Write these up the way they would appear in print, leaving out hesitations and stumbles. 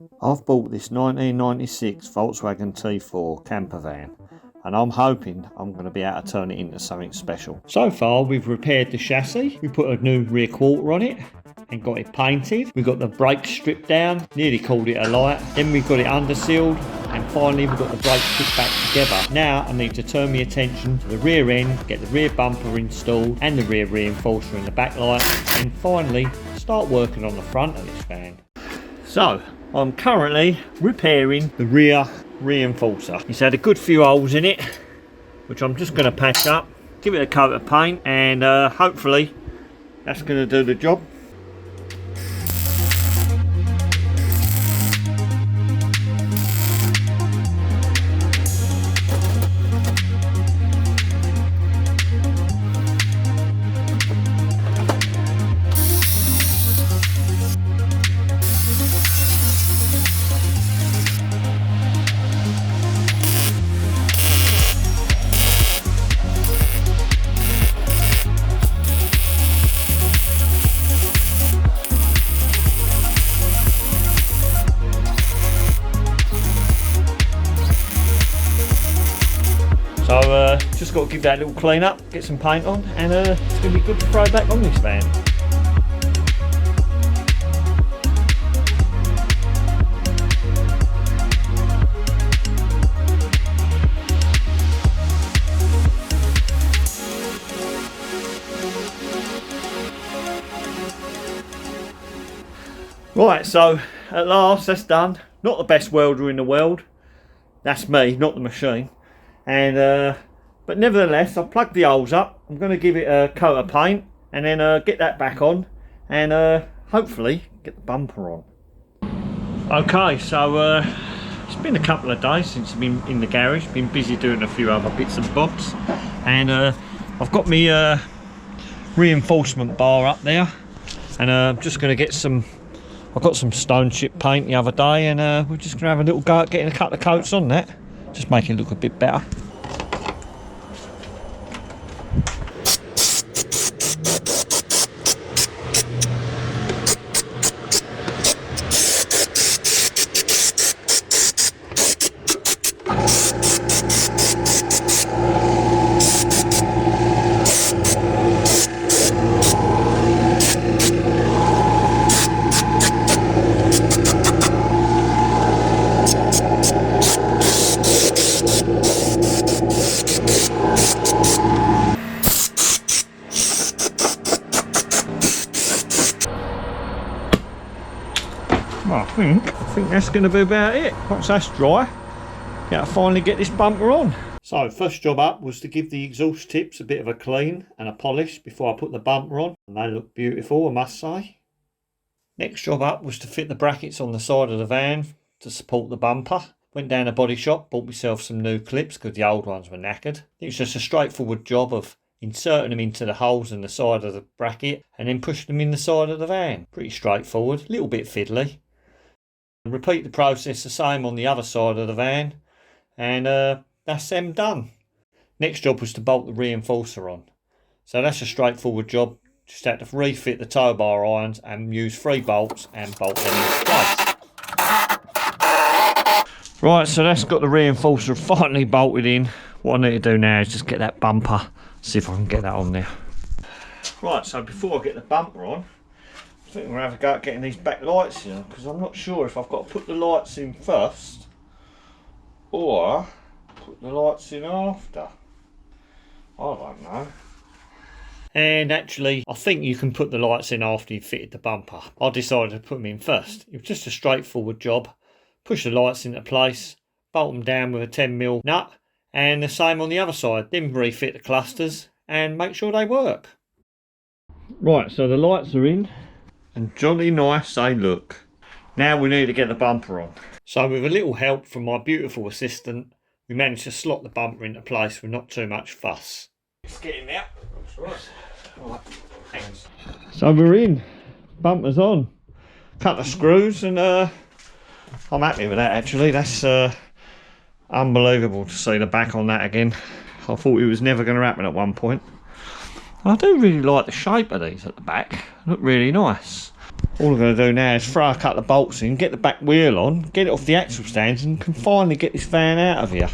I've bought this 1996 Volkswagen T4 camper van, and I'm hoping I'm going to be able to turn it into something special. So far we've repaired the chassis, we put a new rear quarter on it and got it painted. We got the brakes stripped down, nearly called it a light. Then we've got it undersealed, and finally we've got the brakes put back together. Now I need to turn my attention to the rear end, get the rear bumper installed and the rear reinforcer in the backlight, and finally start working on the front of this van. So I'm currently repairing the rear reinforcer. It's had a good few holes in it, which I'm just going to patch up, give it a coat of paint, and hopefully that's going to do the job. So just got to give that a little clean up, get some paint on, and it's going to be good to throw back on this van. Right, so at last that's done. Not the best welder in the world. That's me, not the machine. And but nevertheless, I've plugged the holes up. I'm going to give it a coat of paint and then get that back on, and hopefully get the bumper on. Okay, so it's been a couple of days since I've been in the garage. Been busy doing a few other bits and bobs, and I've got my reinforcement bar up there, and I'm just going to get some. I got some stone chip paint the other day, and we're just going to have a little go at getting a couple of coats on that. Just make it look a bit better. Well, I think that's going to be about it. Once that's dry, yeah, finally get this bumper on. So first job up was to give the exhaust tips a bit of a clean and a polish before I put the bumper on, and they look beautiful, I must say. Next job up was to fit the brackets on the side of the van to support the bumper. Went down a body shop, bought myself some new clips because the old ones were knackered. It was just a straightforward job of inserting them into the holes in the side of the bracket and then pushing them in the side of the van. Pretty straightforward, a little bit fiddly. Repeat the process the same on the other side of the van, and that's them done. Next job was to bolt the reinforcer on. So that's a straightforward job. Just had to refit the tow bar irons and use 3 bolts and bolt them in place. Right, so that's got the reinforcer finally bolted in. What I need to do now is just get that bumper, see if I can get that on there. Right, so before I get the bumper on, I think we're going to have a go at getting these back lights in, because I'm not sure if I've got to put the lights in first or put the lights in after. I don't know. And actually, I think you can put the lights in after you've fitted the bumper. I decided to put them in first. It was just a straightforward job. Push the lights into place, bolt them down with a 10mm nut, and the same on the other side. Then refit the clusters and make sure they work. Right, so the lights are in. And jolly nice they look. Now we need to get the bumper on. So with a little help from my beautiful assistant, we managed to slot the bumper into place with not too much fuss. It's getting out. That's right. Thanks. So we're in. Bumper's on. Cut the screws, and I'm happy with that actually. That's unbelievable to see the back on that again. I thought it was never going to happen at one point. I do really like the shape of these at the back. Look really nice. All I'm going to do now is throw a couple of bolts in, get the back wheel on, get it off the axle stands, and can finally get this van out of here.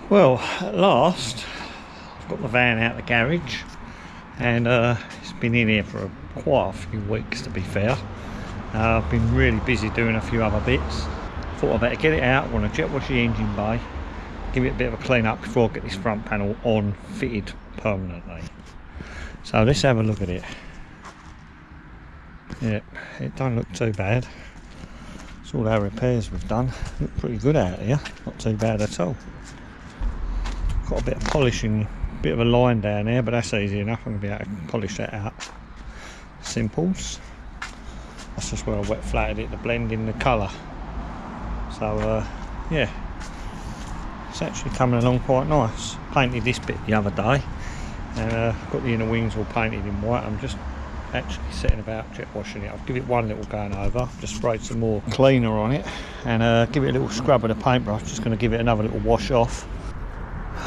Well, at last, I've got the van out of the garage, and it's been in here for quite a few weeks, to be fair. I've been really busy doing a few other bits. Thought I'd better get it out. I want to jet wash the engine bay, give it a bit of a clean up before I get this front panel on fitted permanently. So let's have a look at it. Yeah, it don't look too bad. It's all our repairs we've done. Look pretty good out here, not too bad at all. Got a bit of polishing, bit of a line down there, but that's easy enough. I'm going to be able to polish that out. Simples. That's just where I wet flatted it to blend in the colour. So yeah, it's actually coming along quite nice. Painted this bit the other day, and got the inner wings all painted in white. I'm just actually setting about jet washing it. I'll give it one little going over, just sprayed some more cleaner on it, and give it a little scrub with a paintbrush. Just going to give it another little wash off.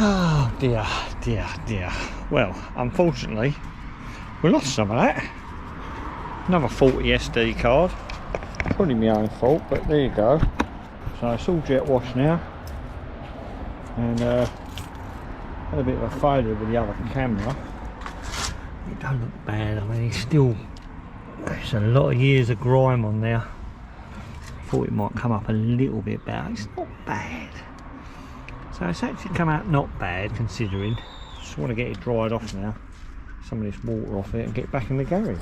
Oh dear, dear, dear. Well, unfortunately, we lost some of that. Another 40 SD card. Probably my own fault, but there you go. So it's all jet wash now. And had a bit of a failure with the other camera. It don't look bad. I mean, there's a lot of years of grime on there. Thought it might come up a little bit better. It's not bad. So it's actually come out not bad, considering. Just want to get it dried off now, some of this water off it, and get back in the garage.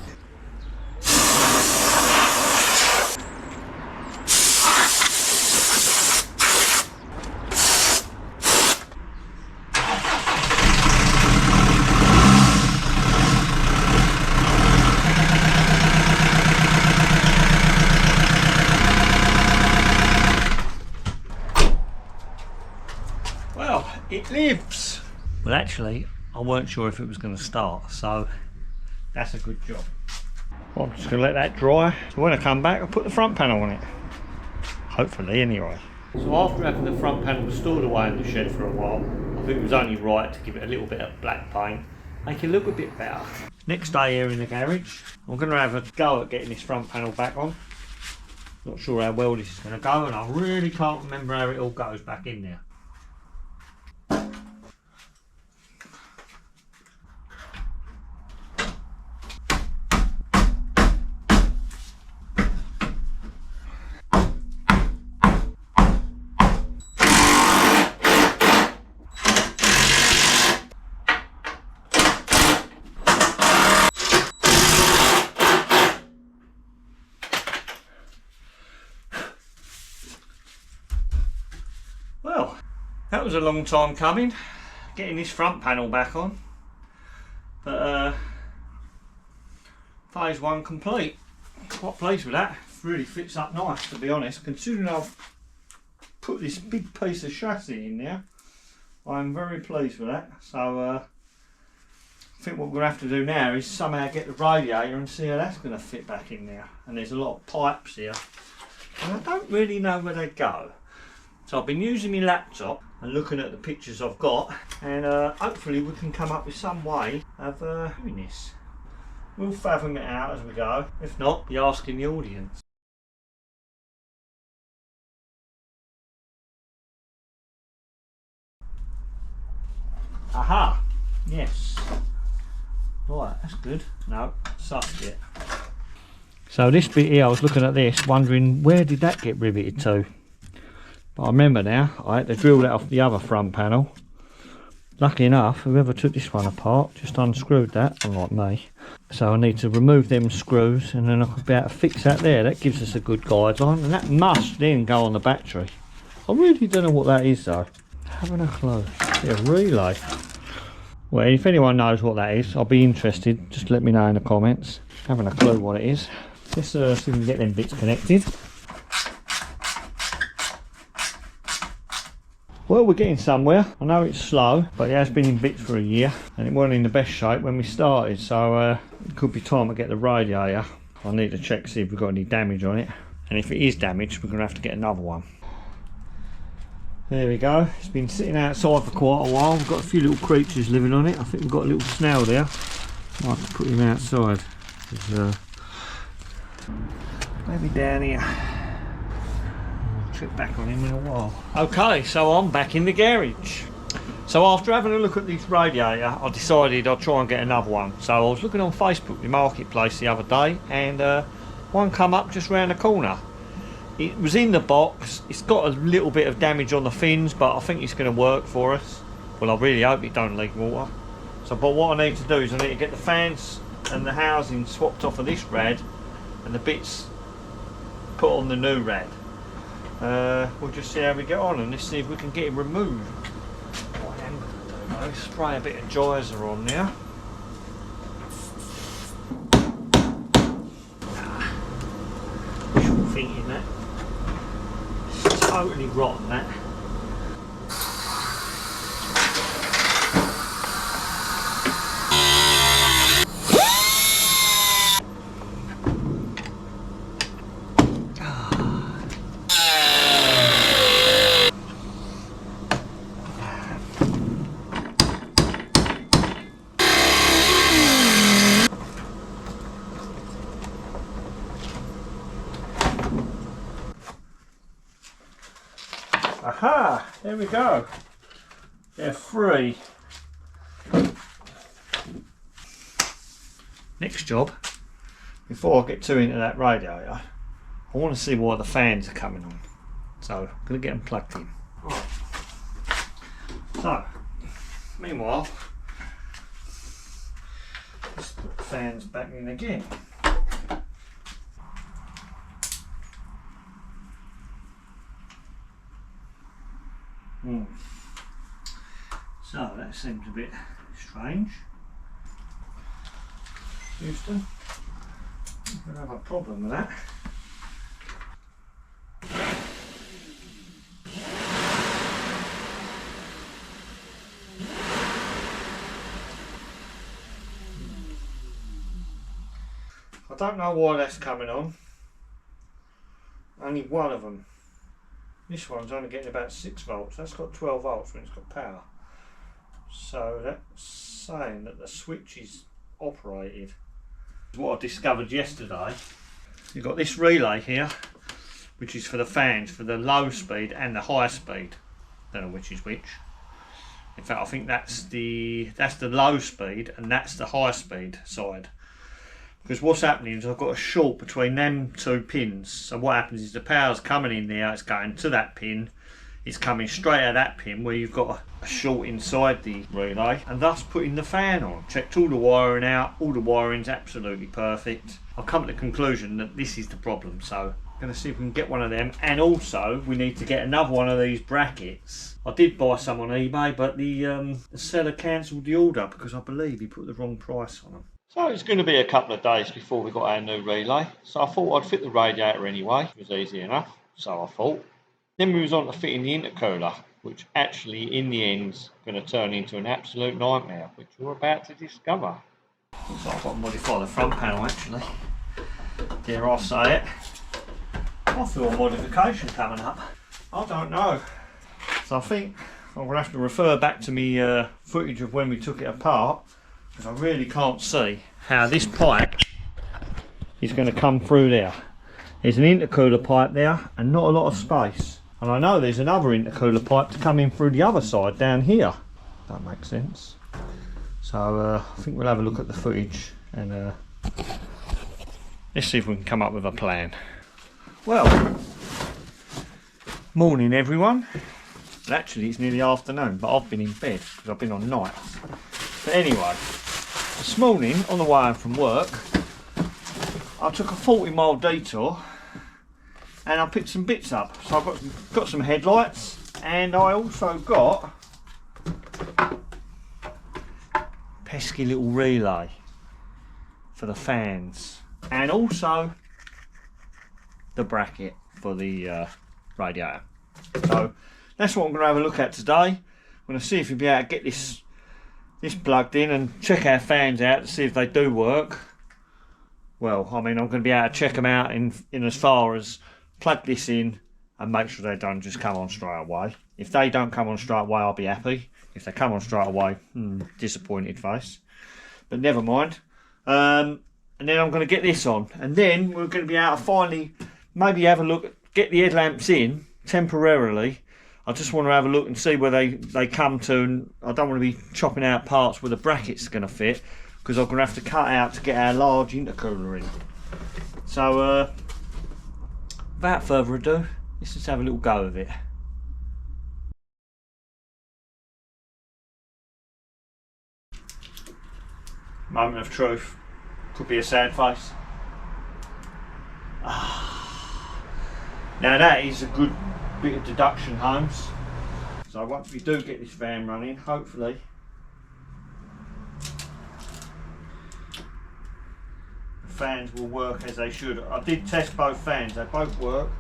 It lives! Well, actually, I weren't sure if it was going to start, so that's a good job. Well, I'm just going to let that dry. So when I come back, I'll put the front panel on it. Hopefully, anyway. So after having the front panel stored away in the shed for a while, I think it was only right to give it a little bit of black paint, make it look a bit better. Next day here in the garage, I'm going to have a go at getting this front panel back on. Not sure how well this is going to go, and I really can't remember how it all goes back in there. Well, that was a long time coming, getting this front panel back on, but phase one complete. Quite pleased with that. Really fits up nice, to be honest, considering I've put this big piece of chassis in there. I'm very pleased with that. So I think what we're going to have to do now is somehow get the radiator and see how that's going to fit back in there. And there's a lot of pipes here, and I don't really know where they go. So I've been using my laptop and looking at the pictures I've got, and hopefully we can come up with some way of doing this. We'll fathom it out as we go. If not, be asking the audience. Aha! Yes. Right, that's good. No, sucked it. So this bit here, I was looking at this, wondering where did that get riveted to? But I remember now, I had to drill that off the other front panel, lucky enough, whoever took this one apart just unscrewed that, unlike me. So I need to remove them screws and then I could be able to fix that there. That gives us a good guideline, and that must then go on the battery. I really don't know what that is though. Having a clue. Yeah, relay. Well, if anyone knows what that is, I'll be interested. Just let me know in the comments. Having a clue what it is. Let's see if we can get them bits connected. Well, we're getting somewhere. I know it's slow, but it has been in bits for a year and it wasn't in the best shape when we started, so it could be time to get the radiator. I need to check, see if we've got any damage on it, and if it is damaged we're going to have to get another one. There we go. It's been sitting outside for quite a while. We've got a few little creatures living on it. I think we've got a little snail there. Might have to put him outside. Maybe down here. Trip back on him in a while. Okay, so I'm back in the garage. So after having a look at this radiator, I decided I'd try and get another one. So I was looking on Facebook, the marketplace, the other day, and one come up just round the corner. It was in the box. It's got a little bit of damage on the fins, but I think it's going to work for us. Well, I really hope it don't leak water. So, but what I need to do is I need to get the fans and the housing swapped off of this rad, and the bits put on the new rad. We'll just see how we get on, and let's see if we can get it removed. What I am going to do though, spray a bit of geyser on there. Wishful thinking that. It's totally rotten that. Aha! There we go. They're free. Next job, before I get too into that radiator, I want to see why the fans are coming on. So I'm going to get them plugged in. Right. So, meanwhile, let's put the fans back in again. So that seems a bit strange. Houston, we're going to have a problem with that. I don't know why that's coming on. Only one of them. This one's only getting about 6 volts. That's got 12 volts when it's got power. So that's saying that the switch is operated. What I discovered yesterday, you've got this relay here, which is for the fans, for the low speed and the high speed. Don't know which is which. In fact, I think that's the low speed and that's the high speed side. Because what's happening is I've got a short between them two pins. So what happens is the power's coming in there, it's going to that pin, it's coming straight out of that pin where you've got a short inside the relay, and thus putting the fan on. Checked all the wiring out, all the wiring's absolutely perfect. I've come to the conclusion that this is the problem, so I'm going to see if we can get one of them, and also we need to get another one of these brackets. I did buy some on eBay, but the seller cancelled the order because I believe he put the wrong price on them. So it's going to be a couple of days before we got our new relay, so I thought I'd fit the radiator anyway. It was easy enough, so I thought. Then we was on to fitting the intercooler, which actually in the end's going to turn into an absolute nightmare, which we're about to discover. Looks like I've got to modify the front panel actually. Dare I say it. I feel a modification coming up. I don't know. So I think I'm going to have to refer back to me footage of when we took it apart, because I really can't see how this pipe is going to come through there. There's an intercooler pipe there and not a lot of space. And I know there's another intercooler pipe to come in through the other side down here. That makes sense. So I think we'll have a look at the footage and let's see if we can come up with a plan. Well, morning everyone. And actually it's nearly afternoon, but I've been in bed because I've been on nights. But anyway, this morning on the way home from work, I took a 40-mile detour and I picked some bits up. So I've got some headlights, and I also got pesky little relay for the fans, and also the bracket for the radiator. So that's what I'm going to have a look at today. I'm going to see if we'll be able to get this plugged in and check our fans out to see if they do work. Well, I mean, I'm going to be able to check them out in as far as plug this in and make sure they don't just come on straight away. If they don't come on straight away, I'll be happy. If they come on straight away, disappointed face. But never mind. And then I'm going to get this on, and then we're going to be able to finally maybe have a look, get the headlamps in temporarily. I just want to have a look and see where they come to, and I don't want to be chopping out parts where the bracket's going to fit, because I'm going to have to cut out to get our large intercooler in. So without further ado, let's just have a little go of it. Moment of truth. Could be a sad face. Now that is a good bit of deduction, Holmes. So once we do get this van running, hopefully the fans will work as they should. I did test both fans, they both work.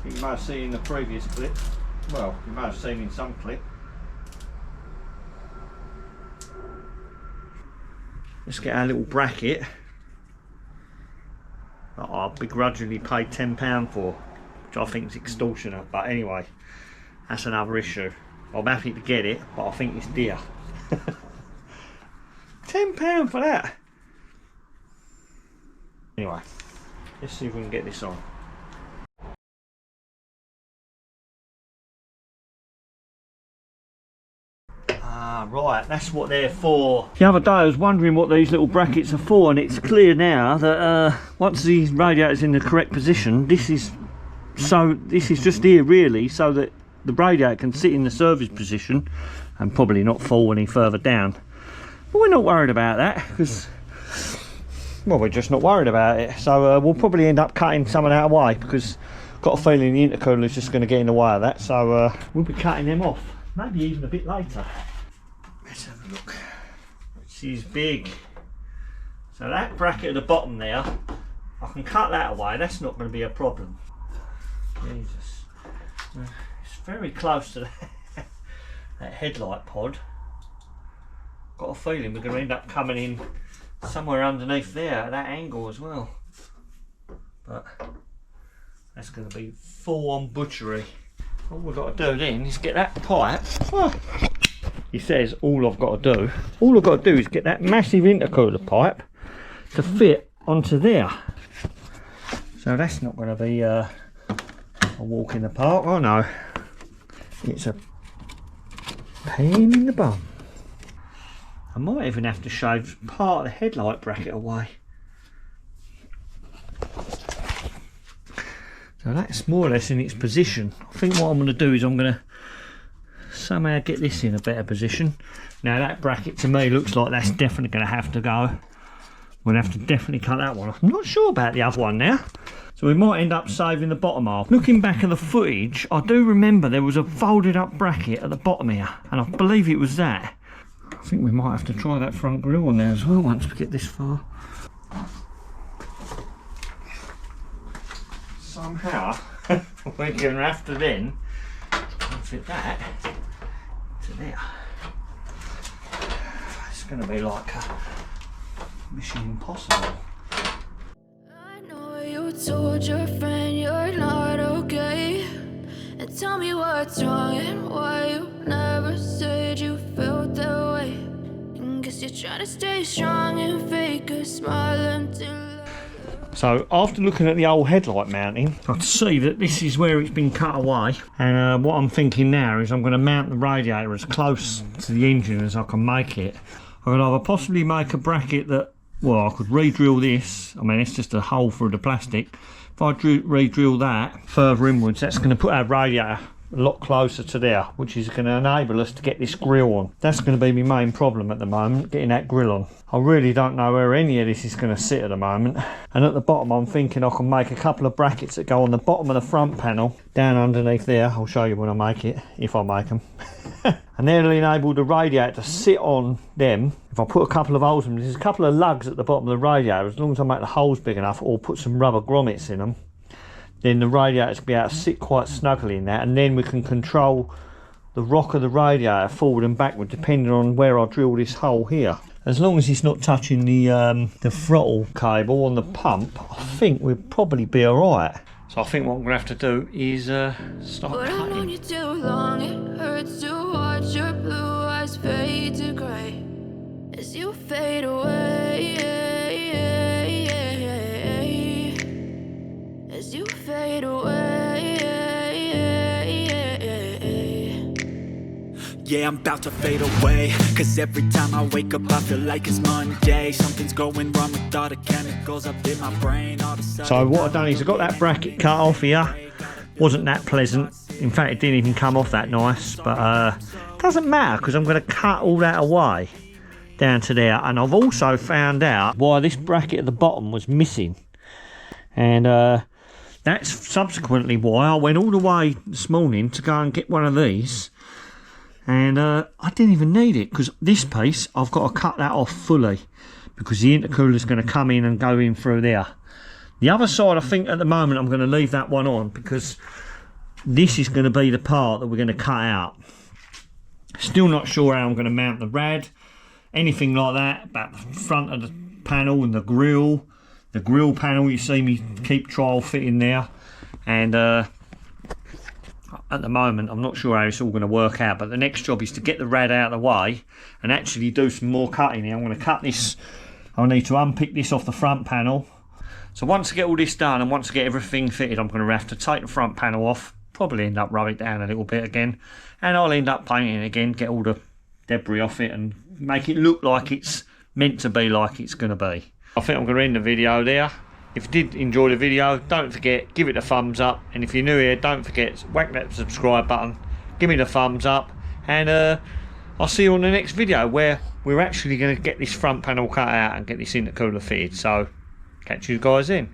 You may have seen in the previous clip. Well, you may have seen in some clip. Let's get our little bracket that I begrudgingly paid £10 for, which I think is extortionate, but anyway, that's another issue. I'm happy to get it, but I think it's dear. £10 for that. Anyway, let's see if we can get this on. Right, that's what they're for. The other day I was wondering what these little brackets are for, and it's clear now that once the radiator's in the correct position, this is just here really so that the radiator can sit in the service position and probably not fall any further down. But we're not worried about that, because, well, we're just not worried about it. So we'll probably end up cutting some of that away, because I've got a feeling the intercooler is just going to get in the way of that. So we'll be cutting them off, maybe even a bit later. Let's have a look. This is big. So that bracket at the bottom there, I can cut that away. That's not going to be a problem. Jesus. It's very close to that headlight pod. Got a feeling we're going to end up coming in somewhere underneath there at that angle as well. But that's going to be full on butchery. All we've got to do then is get that pipe. He says all I've got to do is get that massive intercooler pipe to fit onto there. So that's not going to be a walk in the park. Oh no, it's a pain in the bum. I might even have to shave part of the headlight bracket away. So that's more or less in its position. I think what I'm going to do is I'm going to somehow get this in a better position. Now that bracket to me looks like that's definitely going to have to go. We'll have to definitely cut that one off. I'm not sure about the other one now. So we might end up saving the bottom half. Looking back at the footage, I do remember there was a folded up bracket at the bottom here, and I believe it was that. I think we might have to try that front grille on there as well once we get this far. Somehow we're going to have to then try and fit that to there. It's going to be like a mission impossible. I know you told your friend you're not okay, and tell me what's wrong and why you never said you felt that way. And guess you're trying to stay strong and fake a smile until. So after looking at the old headlight mounting, I can see that this is where it's been cut away, and what I'm thinking now is I'm going to mount the radiator as close to the engine as I can make it. I could either possibly make a bracket that, well, I could re-drill this. I mean, it's just a hole through the plastic. If I re-drill that further inwards, that's going to put our radiator a lot closer to there, which is going to enable us to get this grill on. That's going to be my main problem at the moment, getting that grill on. I really don't know where any of this is going to sit at the moment. And at the bottom I'm thinking I can make a couple of brackets that go on the bottom of the front panel, down underneath there. I'll show you when I make it, if I make them. And then it'll enable the radiator to sit on them. If I put a couple of holes in them, there's a couple of lugs at the bottom of the radiator, as long as I make the holes big enough, or put some rubber grommets in them, then the radiators will be able to sit quite snugly in that, and then we can control the rock of the radiator forward and backward depending on where I drill this hole here. As long as it's not touching the throttle cable on the pump, I think we'll probably be alright. So I think what I'm going to have to do is start But I've known you too long, it hurts to watch your blue eyes fade to grey as you fade away, as you fade away. Yeah, I'm about to fade away, cause every time I wake up I feel like it's Monday. Something's going wrong with all the chemicals up in my brain. All of a sudden, So what I've done is I got that bracket cut off here. Wasn't that pleasant. In fact, it didn't even come off that nice, but doesn't matter because I'm going to cut all that away down to there. And I've also found out why this bracket at the bottom was missing, and that's subsequently why I went all the way this morning to go and get one of these. And I didn't even need it, because this piece I've got to cut that off fully, because the intercooler is going to come in and go in through there. The other side, I think at the moment I'm going to leave that one on, because this is going to be the part that we're going to cut out. Still not sure how I'm going to mount the rad, anything like that, about the front of the panel and the grill panel. You see me keep trial fitting there, and at the moment I'm not sure how it's all going to work out, but the next job is to get the rad out of the way and actually do some more cutting here. I'm going to cut this, I'll need to unpick this off the front panel. So once I get all this done and once I get everything fitted, I'm going to have to take the front panel off, probably end up rub it down a little bit again, and I'll end up painting it again, get all the debris off it and make it look like it's meant to be, like it's going to be. I think I'm going to end the video there. If you did enjoy the video, don't forget, give it a thumbs up, and if you're new here, don't forget, whack that subscribe button, give me the thumbs up, and I'll see you on the next video where we're actually going to get this front panel cut out and get this intercooler fitted. So catch you guys in.